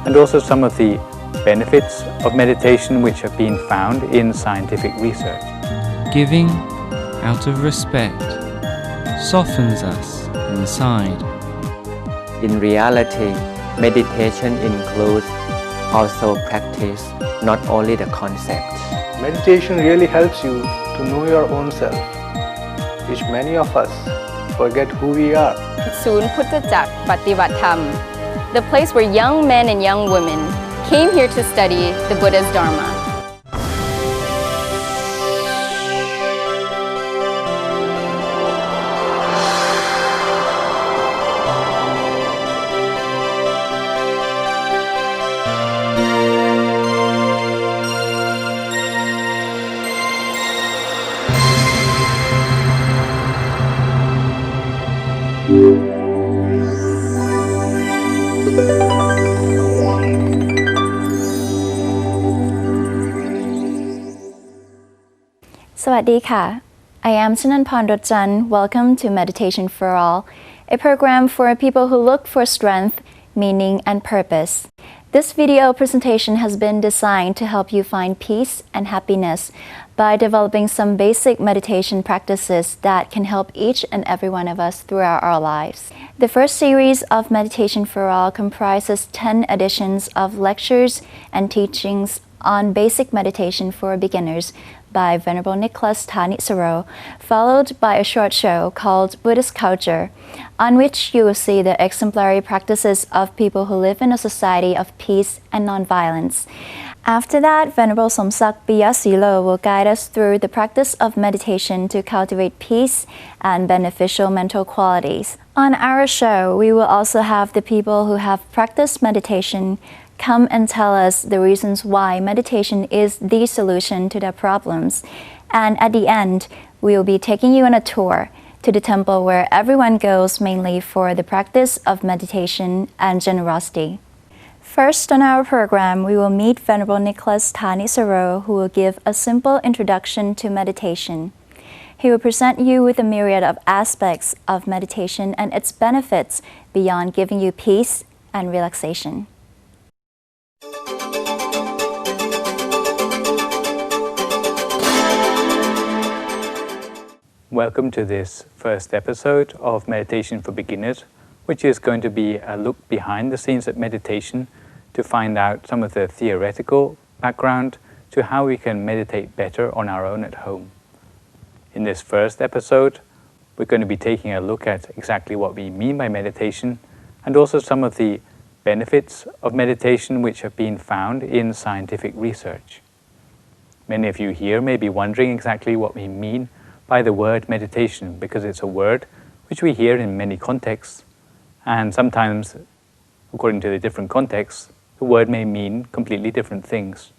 and also some of the benefits of meditation which have been found in scientific research. Giving out of respect softens us inside. In reality, meditation includes also practice, not only the concept. Meditation really helps you to know your own self, which many of us forget who we are. ศูนย์พุทธจักรปฏิบัติธรรม the place where young men and young women came here to study the Buddha's Dharma. Sawadika. I am Chananpan Rotjan. Welcome to Meditation for All, a program for people who look for strength, meaning, and purpose. This video presentation has been designed to help you find peace and happiness by developing some basic meditation practices that can help each and every one of us throughout our lives. The first series of Meditation for All comprises 10 editions of lectures and teachings on basic meditation for beginners by Venerable Nicholas Thanissaro, followed by a short show called Buddhist Culture, on which you will see the exemplary practices of people who live in a society of peace and nonviolence. After that, Venerable Somsak Piyasilo will guide us through the practice of meditation to cultivate peace and beneficial mental qualities. On our show, we will also have the people who have practiced meditation come and tell us the reasons why meditation is the solution to their problems. And at the end, we will be taking you on a tour to the temple where everyone goes mainly for the practice of meditation and generosity. First on our program, we will meet Venerable Nicholas Thanissaro, who will give a simple introduction to meditation. He will present you with a myriad of aspects of meditation and its benefits beyond giving you peace and relaxation. Welcome to this first episode of Meditation for Beginners, which is going to be a look behind the scenes at meditation to find out some of the theoretical background to how we can meditate better on our own at home. In this first episode, we're going to be taking a look at exactly what we mean by meditation and also some of the benefits of meditation which have been found in scientific research. Many of you here may be wondering exactly what we mean by the word meditation, because it's a word which we hear in many contexts, and sometimes, according to the different contexts, the word may mean completely different things.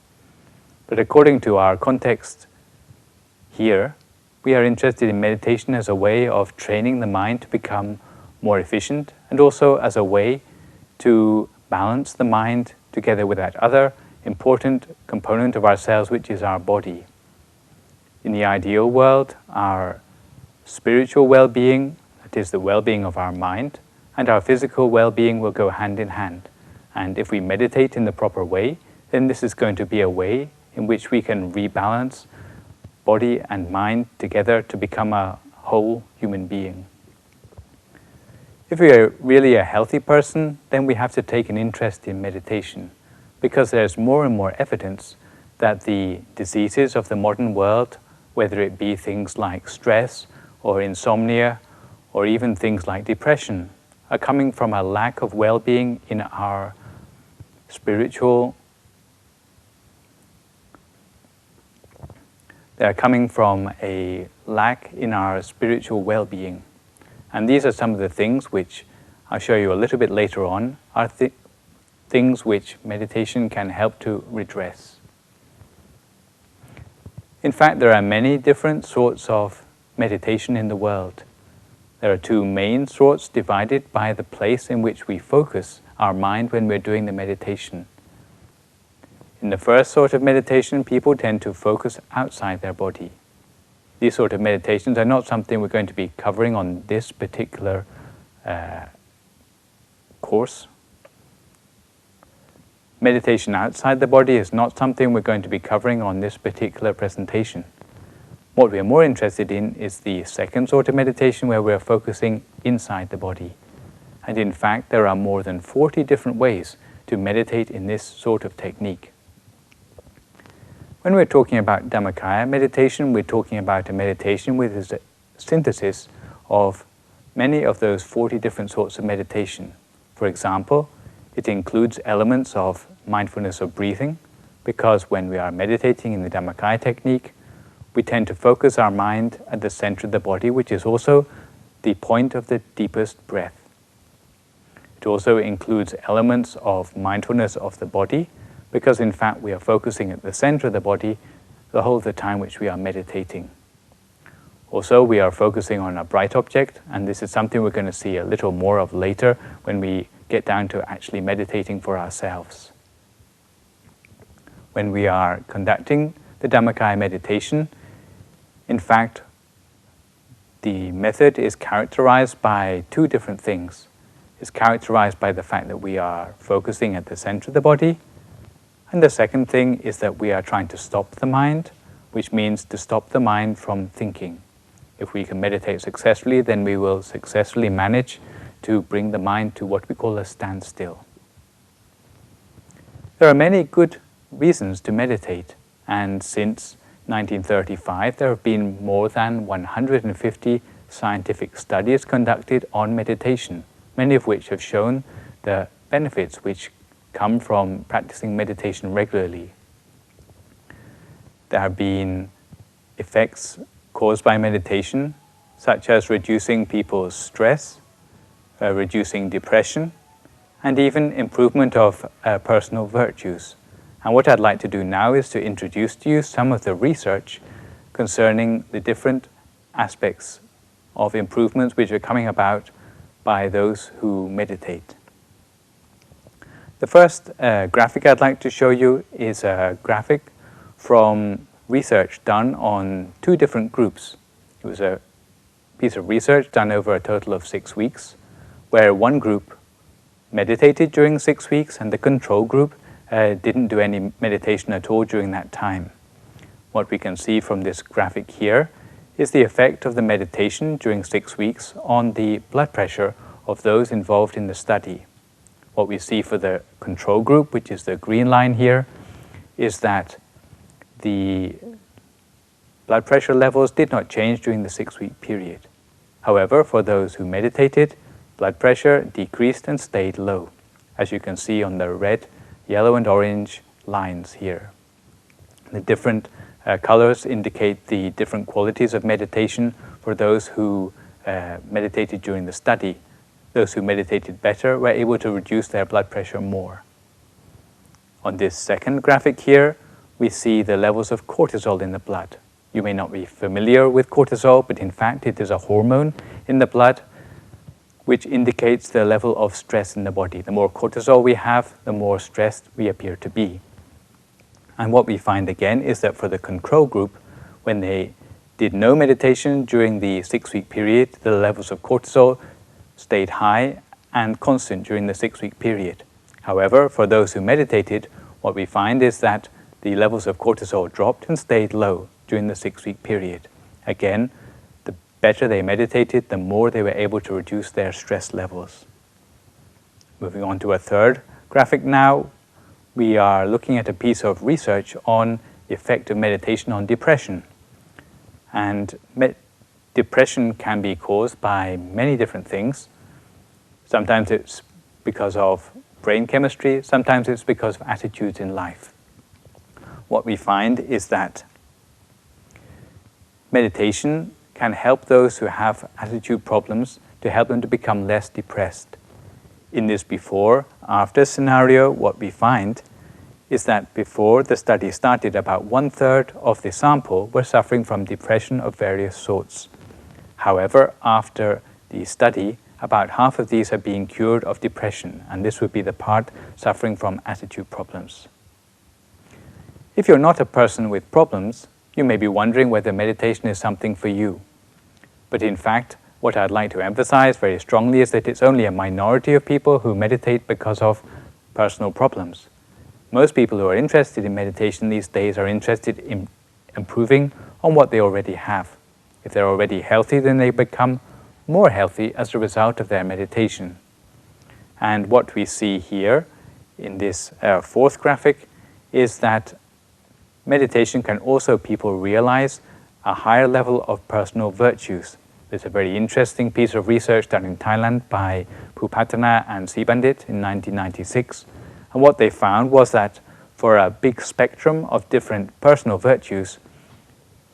But according to our context here, we are interested in meditation as a way of training the mind to become more efficient, and also as a way to balance the mind together with that other important component of ourselves, which is our body. In the ideal world, our spiritual well-being, that is the well-being of our mind, and our physical well-being will go hand in hand. And if we meditate in the proper way, then this is going to be a way in which we can rebalance body and mind together to become a whole human being. If we are really a healthy person, then we have to take an interest in meditation, because there's more and more evidence that the diseases of the modern world, whether it be things like stress or insomnia or even things like depression, are coming from a lack of well-being in our spiritual. They're coming from a lack in our spiritual well-being. And these are some of the things which I'll show you a little bit later on, are things which meditation can help to redress. In fact, there are many different sorts of meditation in the world. There are two main sorts divided by the place in which we focus our mind when we're doing the meditation. In the first sort of meditation, people tend to focus outside their body. These sort of meditations are not something we're going to be covering on this particular course. meditation outside the body is not something we're going to be covering on this particular presentation. What we're more interested in is the second sort of meditation, where we're focusing inside the body. And in fact, there are more than 40 different ways to meditate in this sort of technique. When we're talking about Dhammakaya meditation, we're talking about a meditation with a synthesis of many of those 40 different sorts of meditation. For example, it includes elements of mindfulness of breathing, because when we are meditating in the Dhammakaya technique, we tend to focus our mind at the center of the body, which is also the point of the deepest breath. It also includes elements of mindfulness of the body, because in fact we are focusing at the center of the body the whole of the time which we are meditating. Also, we are focusing on a bright object, and this is something we're going to see a little more of later when we get down to actually meditating for ourselves. When we are conducting the Dhammakaya meditation, in fact, the method is characterized by two different things. It's characterized by the fact that we are focusing at the center of the body, and the second thing is that we are trying to stop the mind, which means to stop the mind from thinking. If we can meditate successfully, then we will successfully manage to bring the mind to what we call a standstill. There are many good reasons to meditate, and since 1935 there have been more than 150 scientific studies conducted on meditation, many of which have shown the benefits which come from practicing meditation regularly. There have been effects caused by meditation, such as reducing people's stress, reducing depression, and even improvement of personal virtues. And what I'd like to do now is to introduce to you some of the research concerning the different aspects of improvements which are coming about by those who meditate. The first graphic I'd like to show you is a graphic from research done on two different groups. It was a piece of research done over a total of 6 weeks, where one group meditated during 6 weeks and the control group didn't do any meditation at all during that time. What we can see from this graphic here is the effect of the meditation during 6 weeks on the blood pressure of those involved in the study. What we see for the control group, which is the green line here, is that the blood pressure levels did not change during the 6-week period. However, for those who meditated, blood pressure decreased and stayed low, as you can see on the red, yellow and orange lines here. The different colors indicate the different qualities of meditation for those who meditated during the study. Those who meditated better were able to reduce their blood pressure more. On this second graphic here, we see the levels of cortisol in the blood. You may not be familiar with cortisol, but in fact it is a hormone in the blood which indicates the level of stress in the body. The more cortisol we have, the more stressed we appear to be. And what we find again is that for the control group, when they did no meditation during the 6-week period, the levels of cortisol stayed high and constant during the 6-week period. However, for those who meditated, what we find is that the levels of cortisol dropped and stayed low during the 6-week period. Again, the better they meditated, the more they were able to reduce their stress levels. Moving on to a third graphic now, we are looking at a piece of research on the effect of meditation on depression. And depression can be caused by many different things. Sometimes it's because of brain chemistry, sometimes it's because of attitudes in life. What we find is that meditation can help those who have attitude problems to help them to become less depressed. In this before-after scenario, what we find is that before the study started, about 1/3 of the sample were suffering from depression of various sorts. However, after the study, about half of these are being cured of depression, and this would be the part suffering from attitude problems. If you're not a person with problems, you may be wondering whether meditation is something for you. But in fact, what I'd like to emphasize very strongly is that it's only a minority of people who meditate because of personal problems. Most people who are interested in meditation these days are interested in improving on what they already have. If they're already healthy, then they become more healthy as a result of their meditation. And what we see here in this fourth graphic is that meditation can also people realize a higher level of personal virtues. There's a very interesting piece of research done in Thailand by Phupatana and Sibandit in 1996. And what they found was that for a big spectrum of different personal virtues,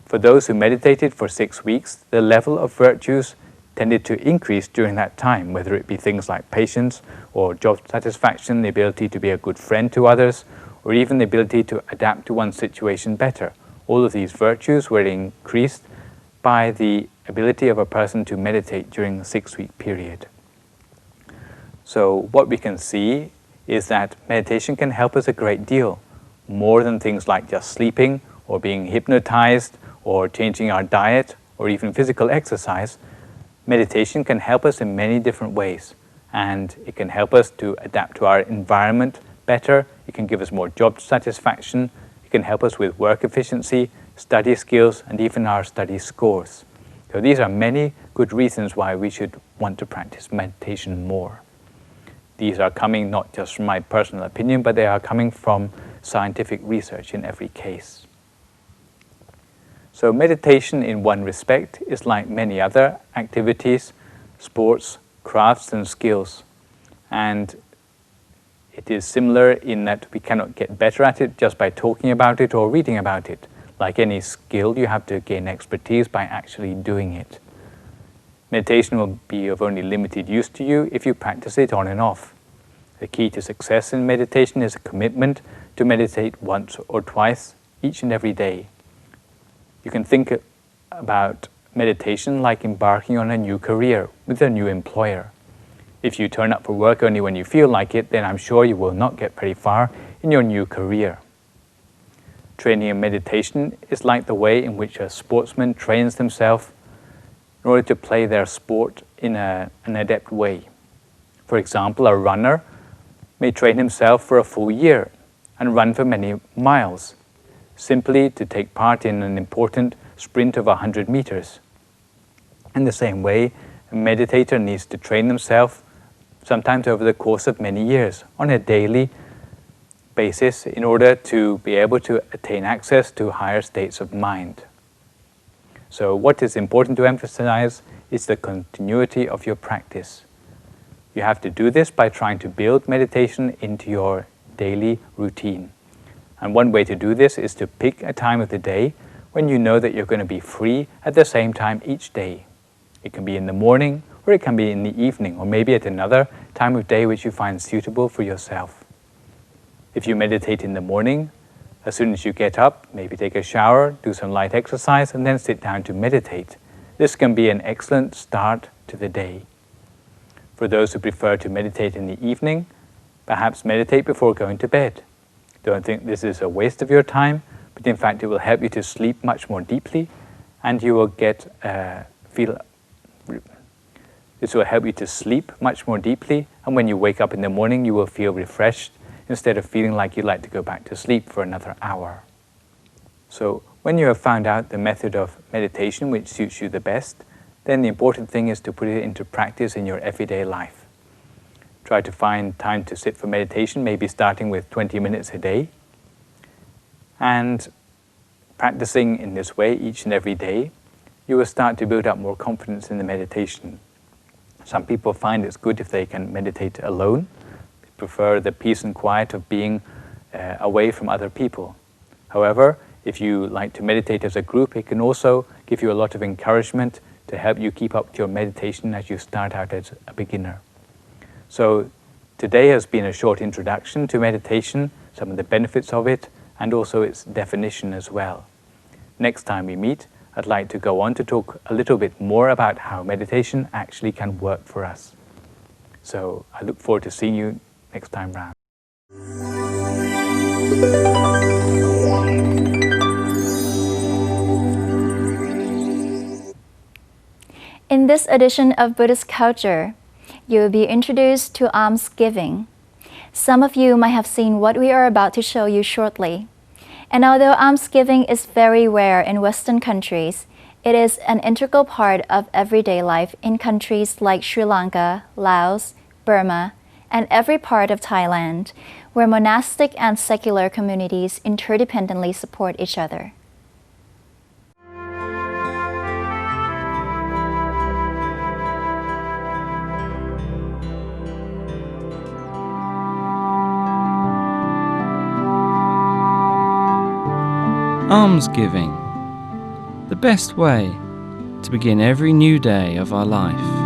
for those who meditated for 6 weeks, the level of virtues tended to increase during that time, whether it be things like patience or job satisfaction, the ability to be a good friend to others, or even the ability to adapt to one's situation better. All of these virtues were increased by the ability of a person to meditate during a 6-week period. So what we can see is that meditation can help us a great deal, more than things like just sleeping or being hypnotized or changing our diet or even physical exercise. Meditation can help us in many different ways, and it can help us to adapt to our environment better. It can give us more job satisfaction. It can help us with work efficiency, study skills, and even our study scores. So these are many good reasons why we should want to practice meditation more. These are coming not just from my personal opinion, but they are coming from scientific research in every case. So meditation in one respect is like many other activities, sports, crafts and skills. And it is similar in that we cannot get better at it just by talking about it or reading about it. Like any skill, you have to gain expertise by actually doing it. Meditation will be of only limited use to you if you practice it on and off. The key to success in meditation is a commitment to meditate once or twice each and every day. You can think about meditation like embarking on a new career with a new employer. If you turn up for work only when you feel like it, then I'm sure you will not get very far in your new career. Training in meditation is like the way in which a sportsman trains themselves in order to play their sport in an adept way. For example, a runner may train himself for a full year and run for many miles, simply to take part in an important sprint of 100 meters. In the same way, a meditator needs to train themselves sometimes over the course of many years on a daily basis in order to be able to attain access to higher states of mind. So what is important to emphasize is the continuity of your practice. You have to do this by trying to build meditation into your daily routine. And one way to do this is to pick a time of the day when you know that you're going to be free at the same time each day. It can be in the morning, or it can be in the evening, or maybe at another time of day which you find suitable for yourself. If you meditate in the morning, as soon as you get up, maybe take a shower, do some light exercise, and then sit down to meditate. This can be an excellent start to the day. For those who prefer to meditate in the evening, perhaps meditate before going to bed. Don't think this is a waste of your time, but in fact it will help you to sleep much more deeply, and you will this will help you to sleep much more deeply, and when you wake up in the morning you will feel refreshed instead of feeling like you'd like to go back to sleep for another hour. So when you have found out the method of meditation which suits you the best, then the important thing is to put it into practice in your everyday life. Try to find time to sit for meditation, maybe starting with 20 minutes a day. And practicing in this way each and every day, you will start to build up more confidence in the meditation. Some people find it's good if they can meditate alone. They prefer the peace and quiet of being away from other people. However, if you like to meditate as a group, it can also give you a lot of encouragement to help you keep up your meditation as you start out as a beginner. So today has been a short introduction to meditation, some of the benefits of it, and also its definition as well. Next time we meet, I'd like to go on to talk a little bit more about how meditation actually can work for us. So I look forward to seeing you next time round. In this edition of Buddhist Culture, you will be introduced to almsgiving. Some of you might have seen what we are about to show you shortly. And although almsgiving is very rare in Western countries, it is an integral part of everyday life in countries like Sri Lanka, Laos, Burma, and every part of Thailand, where monastic and secular communities interdependently support each other. Almsgiving, the best way to begin every new day of our life.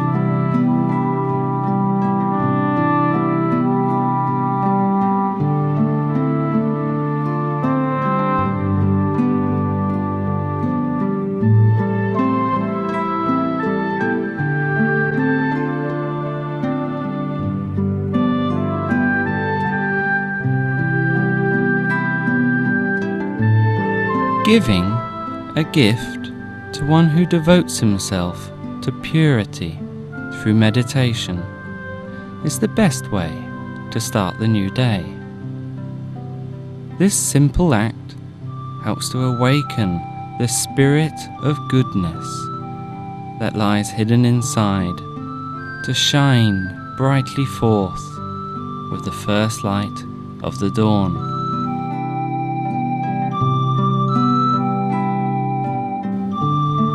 Giving a gift to one who devotes himself to purity through meditation is the best way to start the new day. This simple act helps to awaken the spirit of goodness that lies hidden inside to shine brightly forth with the first light of the dawn.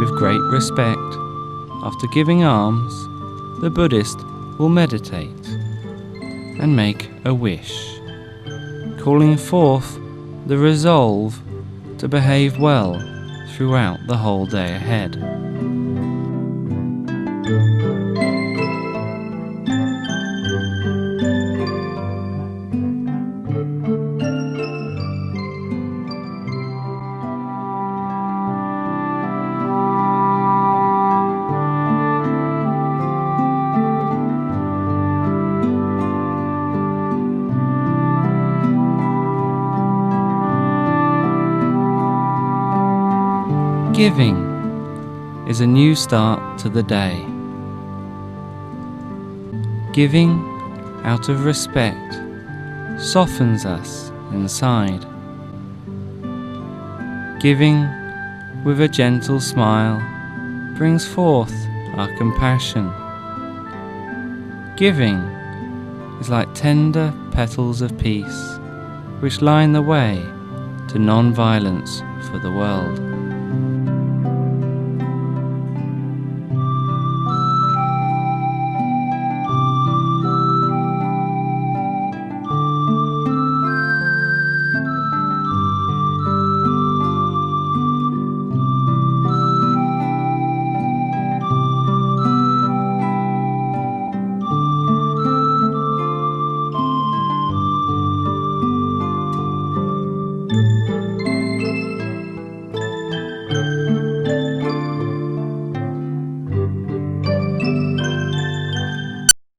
With great respect, after giving alms, the Buddhist will meditate and make a wish, calling forth the resolve to behave well throughout the whole day ahead. Giving is a new start to the day. Giving out of respect softens us inside. Giving with a gentle smile brings forth our compassion. Giving is like tender petals of peace which line the way to non-violence for the world.